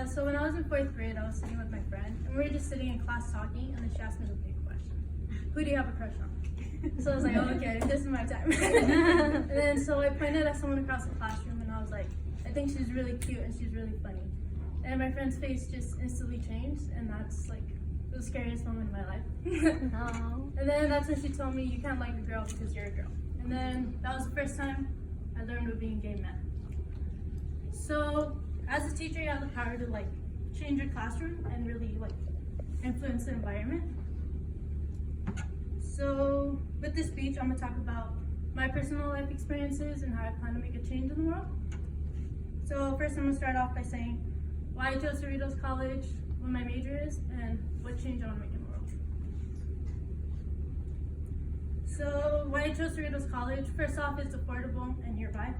So when I was in 4th grade, I was sitting with my friend, and we were just sitting in class talking, and then she asked me the big question: who do you have a crush on? So I was like, oh, okay, this is my time. And then so I pointed at someone across the classroom, and I was like, I think she's really cute and she's really funny. And my friend's face just instantly changed, and that's like the scariest moment in my life. Oh. And then that's when she told me, you can't like a girl because you're a girl. And then that was the first time I learned what being gay meant. So as a teacher, you have the power to like change your classroom and really like influence the environment. So with this speech, I'm gonna talk about my personal life experiences and how I plan to make a change in the world. So first I'm gonna start off by saying why I chose Cerritos College, what my major is, and what change I wanna make in the world. So why I chose Cerritos College, first off, it's affordable and nearby.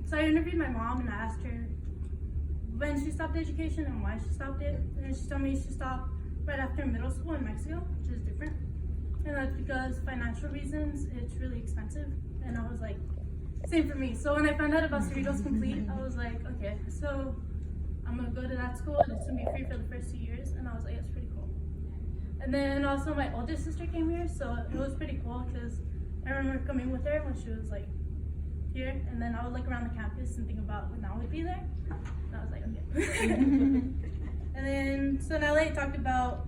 So I interviewed my mom and I asked her when she stopped education and why she stopped it. And she told me she stopped right after middle school in Mexico, which is different. And that's because financial reasons, it's really expensive. And I was like, same for me. So when I found out about Cerritos Complete, I was like, okay, so I'm gonna go to that school and it's gonna be free for the first 2 years. And I was like, it's pretty cool. And then also my oldest sister came here, so it was pretty cool because I remember coming with her when she was like here, and then I would look around the campus and think about when I would be there. And I was like, okay. And then, so now that I talked about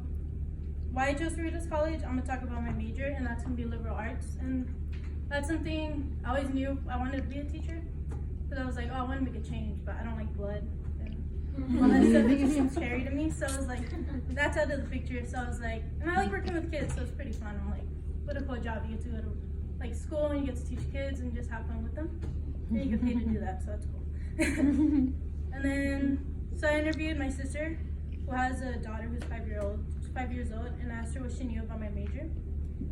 why I chose Cerritos College, I'm gonna talk about my major, and that's gonna be liberal arts. And that's something I always knew I wanted to be a teacher, because I was like, oh, I want to make a change, but I don't like blood. And all that stuff, it just seems scary to me. So I was like, that's out of the picture. So I was like, and I like working with kids, so it's pretty fun. I'm like, what a cool job. You get to go to like school and you get to teach kids and just have fun with them. And you get paid to do that, so that's cool. And then, so I interviewed my sister, who has a daughter who's 5 years old, and asked her what she knew about my major.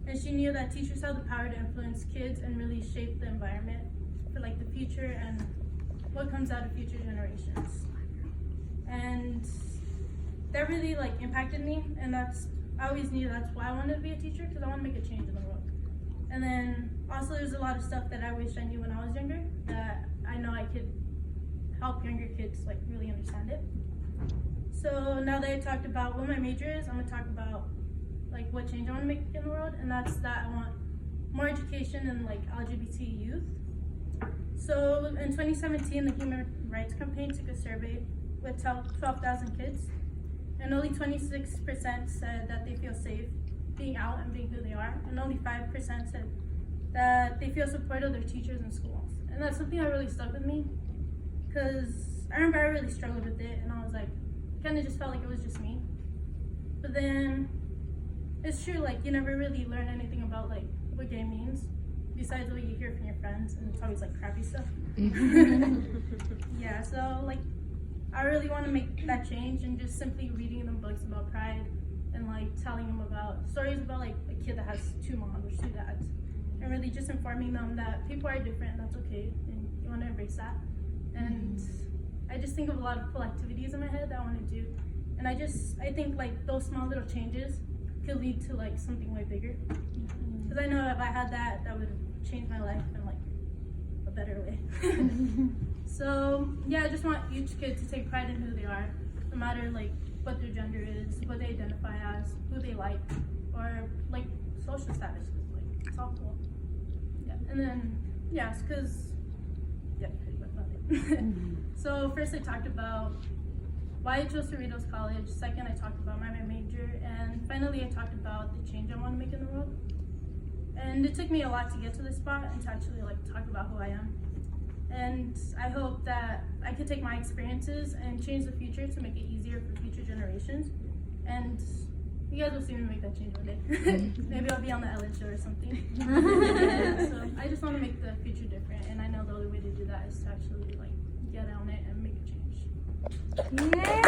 And she knew that teachers have the power to influence kids and really shape the environment for like the future and what comes out of future generations. And that really like impacted me, and I always knew that's why I wanted to be a teacher, because I want to make a change in the world. And then also there's a lot of stuff that I wish I knew when I was younger that I know I could help younger kids like really understand it. So now that I talked about what my major is, I'm gonna talk about like what change I want to make in the world, and that's that I want more education in like LGBT youth. So in 2017, the Human Rights Campaign took a survey with 12,000 kids, and only 26% said that they feel safe being out and being who they are, and only 5% said that they feel supported of their teachers in schools. And that's something that really stuck with me, because I remember I really struggled with it, and I was like, kind of just felt like it was just me. But then it's true, like you never really learn anything about like what gay means besides what you hear from your friends, and it's always like crappy stuff. Yeah, so like I really want to make that change, and just simply reading them books about pride and like telling them about stories about like a kid that has 2 moms or 2 dads, and really just informing them that people are different and that's okay, and you want to embrace that. And I just think of a lot of cool activities in my head that I want to do, and I think like those small little changes could lead to like something way bigger, because I know if I had that would change my life in like a better way. So yeah, I just want each kid to take pride in who they are, no matter like what their gender is, what they identify as, who they like, or like social status. Like it's all cool. Yeah, and then yes, because yeah, pretty much about it. So first I talked about why I chose Cerritos College. Second, I talked about my major, and finally I talked about the change I want to make in the world. And it took me a lot to get to this spot and to actually like talk about who I am. And I hope that I could take my experiences and change the future to make it easier for future generations. And you guys will see me make that change one day. Maybe I'll be on the Ellen show or something. So I just want to make the future different, and I know the only way to do that is to actually like get on it and make a change. Yay!